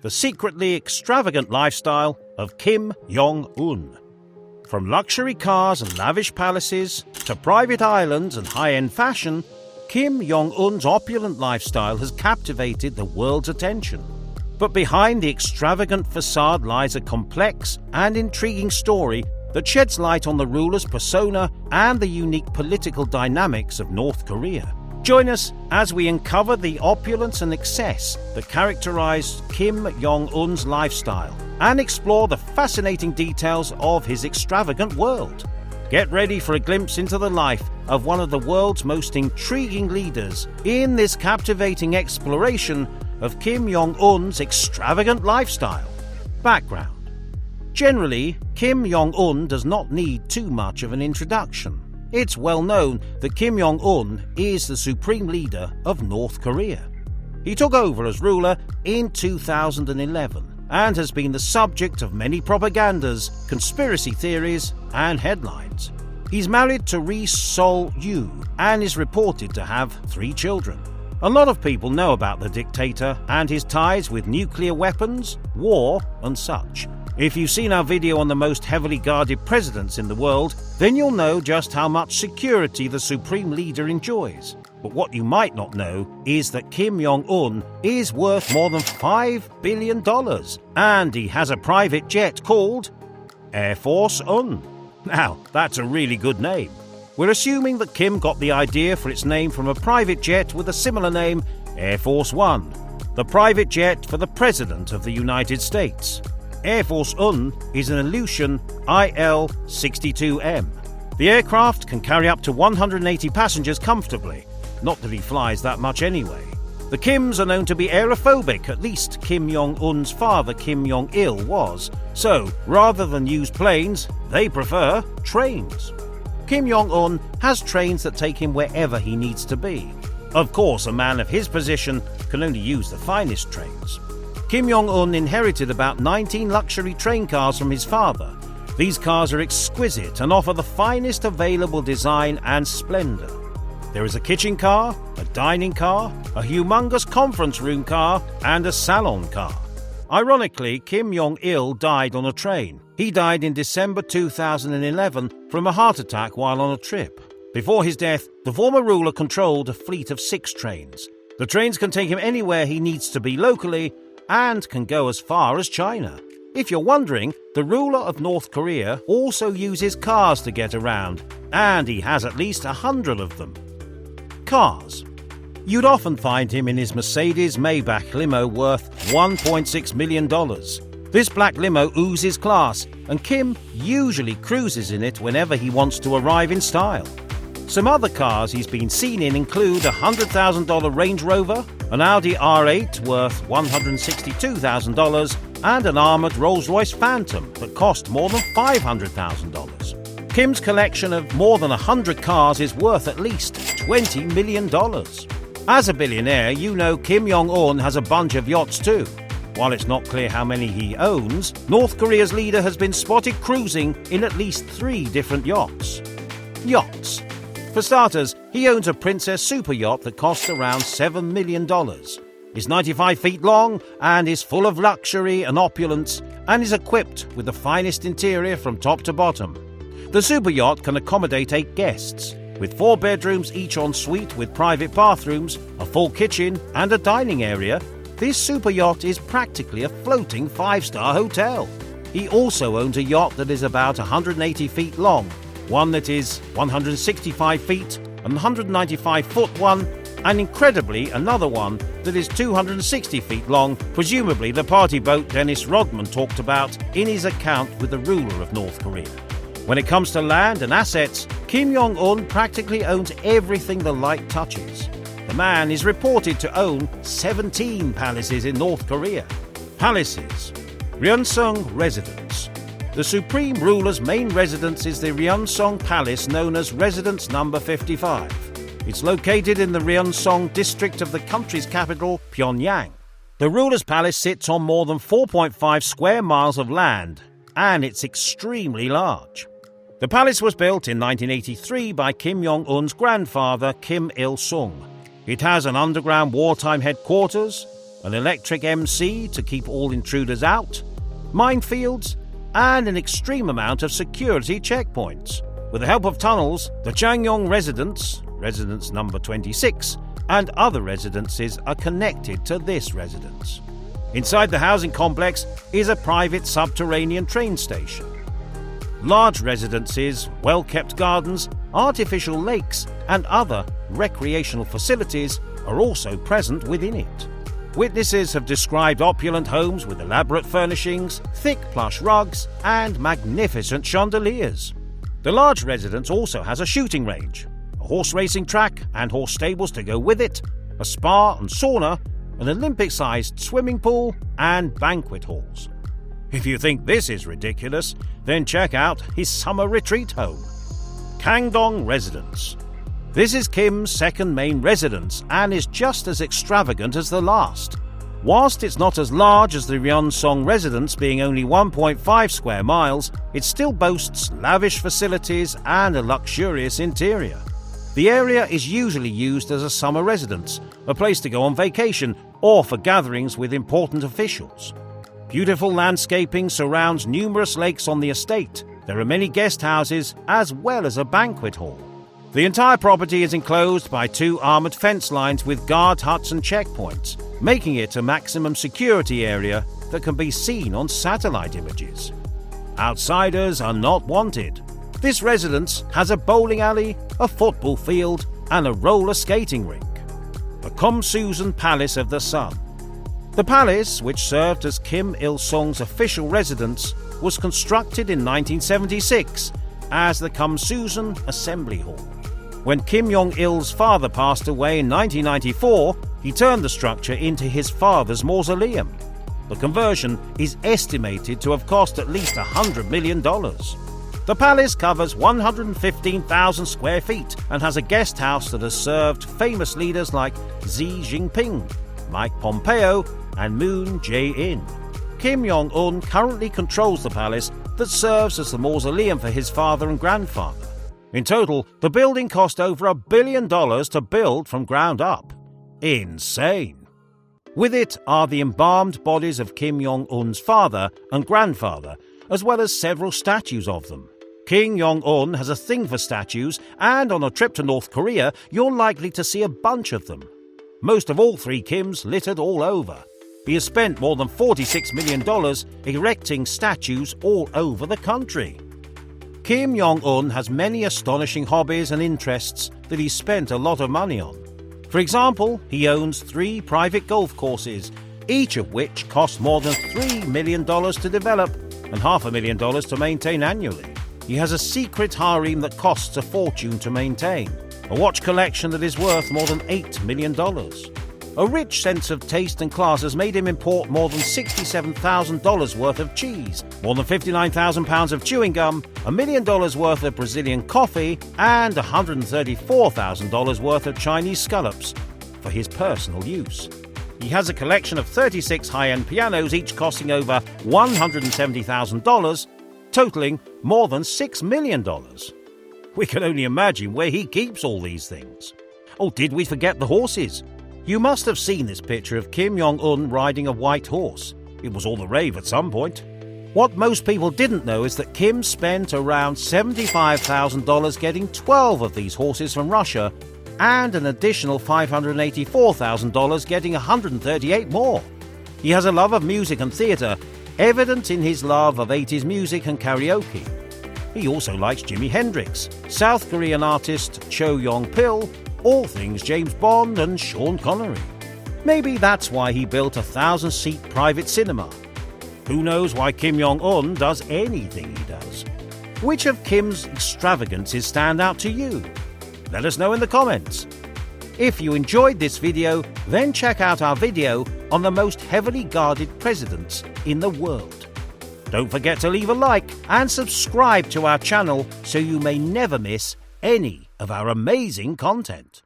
the secretly extravagant lifestyle of Kim Jong Un. From luxury cars and lavish palaces to private islands and high-end fashion, Kim Jong Un's opulent lifestyle has captivated the world's attention. But behind the extravagant facade lies a complex and intriguing story that sheds light on the ruler's persona and the unique political dynamics of North Korea. Join us as we uncover the opulence and excess that characterize Kim Jong Un's lifestyle and explore the fascinating details of his extravagant world. Get ready for a glimpse into the life of one of the world's most intriguing leaders in this captivating exploration of Kim Jong Un's extravagant lifestyle. Background. Generally, Kim Jong Un does not need too much of an introduction. It's well known that Kim Jong Un is the supreme leader of North Korea. He took over as ruler in 2011 and has been the subject of many propagandas, conspiracy theories, and headlines. He's married to Ri Sol-yu and is reported to have 3 children. A lot of people know about the dictator and his ties with nuclear weapons, war, and such. If you've seen our video on the most heavily guarded presidents in the world, then you'll know just how much security the supreme leader enjoys. But what you might not know is that Kim Jong-un is worth more than $5 billion, and he has a private jet called Air Force Un. Now, that's a really good name. We're assuming that Kim got the idea for its name from a private jet with a similar name, Air Force One, the private jet for the President of the United States. Air Force Un is an Aleutian IL-62M. The aircraft can carry up to 180 passengers comfortably, not that he flies that much anyway. The Kims are known to be aerophobic, at least Kim Jong-un's father Kim Jong-il was, so rather than use planes, they prefer trains. Kim Jong-un has trains that take him wherever he needs to be. Of course, a man of his position can only use the finest trains. Kim Jong-un inherited about 19 luxury train cars from his father. These cars are exquisite and offer the finest available design and splendor. There is a kitchen car, a dining car, a humongous conference room car, and a salon car. Ironically, Kim Jong-il died on a train. He died in December 2011 from a heart attack while on a trip. Before his death, the former ruler controlled a fleet of 6 trains. The trains can take him anywhere he needs to be locally, and can go as far as China. If you're wondering, the ruler of North Korea also uses cars to get around, and he has at least 100 of them. Cars. You'd often find him in his Mercedes Maybach limo worth $1.6 million. This black limo oozes class, and Kim usually cruises in it whenever he wants to arrive in style. Some other cars he's been seen in include a $100,000 Range Rover, an Audi R8 worth $162,000, and an armoured Rolls-Royce Phantom that cost more than $500,000. Kim's collection of more than 100 cars is worth at least $20 million. As a billionaire, you know Kim Jong-un has a bunch of yachts too. While it's not clear how many he owns, North Korea's leader has been spotted cruising in at least 3 different yachts. Yachts. For starters, he owns a Princess super yacht that costs around $7 million. It's 95 feet long and is full of luxury and opulence and is equipped with the finest interior from top to bottom. The super yacht can accommodate 8 guests, with 4 bedrooms each en suite with private bathrooms, a full kitchen and a dining area. This super yacht is practically a floating 5-star hotel. He also owns a yacht that is about 180 feet long, one that is 165 feet and 195 foot one, and incredibly another one that is 260 feet long, presumably the party boat Dennis Rodman talked about in his account with the ruler of North Korea. When it comes to land and assets, Kim Jong-un practically owns everything the light touches. The man is reported to own 17 palaces in North Korea. Palaces. Ryunsung Residence. The Supreme Ruler's main residence is the Ryunsung Palace, known as Residence Number 55. It's located in the Ryunsung district of the country's capital, Pyongyang. The ruler's palace sits on more than 4.5 square miles of land, and it's extremely large. The palace was built in 1983 by Kim Jong-un's grandfather, Kim Il-sung. It has an underground wartime headquarters, an electric MC to keep all intruders out, minefields, and an extreme amount of security checkpoints. With the help of tunnels, the Changyong residence number 26, and other residences are connected to this residence. Inside the housing complex is a private subterranean train station. Large residences, well-kept gardens, artificial lakes, and other recreational facilities are also present within it. Witnesses have described opulent homes with elaborate furnishings, thick plush rugs, and magnificent chandeliers. The large residence also has a shooting range, a horse racing track and horse stables to go with it, a spa and sauna, an Olympic-sized swimming pool, and banquet halls. If you think this is ridiculous, then check out his summer retreat home, Kangdong Residence. This is Kim's second main residence and is just as extravagant as the last. Whilst it's not as large as the Ryonsong residence, being only 1.5 square miles, it still boasts lavish facilities and a luxurious interior. The area is usually used as a summer residence, a place to go on vacation, or for gatherings with important officials. Beautiful landscaping surrounds numerous lakes on the estate. There are many guest houses as well as a banquet hall. The entire property is enclosed by 2 armoured fence lines with guard huts and checkpoints, making it a maximum security area that can be seen on satellite images. Outsiders are not wanted. This residence has a bowling alley, a football field, and a roller skating rink. The Kumsusan Palace of the Sun. The palace, which served as Kim Il-sung's official residence, was constructed in 1976 as the Kumsusan Assembly Hall. When Kim Jong-il's father passed away in 1994, he turned the structure into his father's mausoleum. The conversion is estimated to have cost at least $100 million. The palace covers 115,000 square feet and has a guest house that has served famous leaders like Xi Jinping, Mike Pompeo, and Moon Jae-in. Kim Jong-un currently controls the palace that serves as the mausoleum for his father and grandfather. In total, the building cost over $1 billion to build from ground up. Insane! With it are the embalmed bodies of Kim Jong-un's father and grandfather, as well as several statues of them. Kim Jong-un has a thing for statues, and on a trip to North Korea, you're likely to see a bunch of them. Most of all 3 Kims littered all over. He has spent more than $46 million erecting statues all over the country. Kim Jong-un has many astonishing hobbies and interests that he's spent a lot of money on. For example, he owns 3 private golf courses, each of which cost more than $3 million to develop and $500,000 to maintain annually. He has a secret harem that costs a fortune to maintain, a watch collection that is worth more than $8 million. A rich sense of taste and class has made him import more than $67,000 worth of cheese, more than 59,000 pounds of chewing gum, $1 million worth of Brazilian coffee, and $134,000 worth of Chinese scallops for his personal use. He has a collection of 36 high-end pianos, each costing over $170,000, totaling more than $6 million. We can only imagine where he keeps all these things. Oh, did we forget the horses? You must have seen this picture of Kim Jong-un riding a white horse. It was all the rave at some point. What most people didn't know is that Kim spent around $75,000 getting 12 of these horses from Russia, and an additional $584,000 getting 138 more. He has a love of music and theatre, evident in his love of 80s music and karaoke. He also likes Jimi Hendrix, South Korean artist Cho Yong-pil, all things James Bond and Sean Connery. Maybe that's why he built a 1,000-seat private cinema. Who knows why Kim Jong-un does anything he does? Which of Kim's extravagances stand out to you? Let us know in the comments. If you enjoyed this video, then check out our video on the most heavily guarded presidents in the world. Don't forget to leave a like and subscribe to our channel so you may never miss any of our amazing content.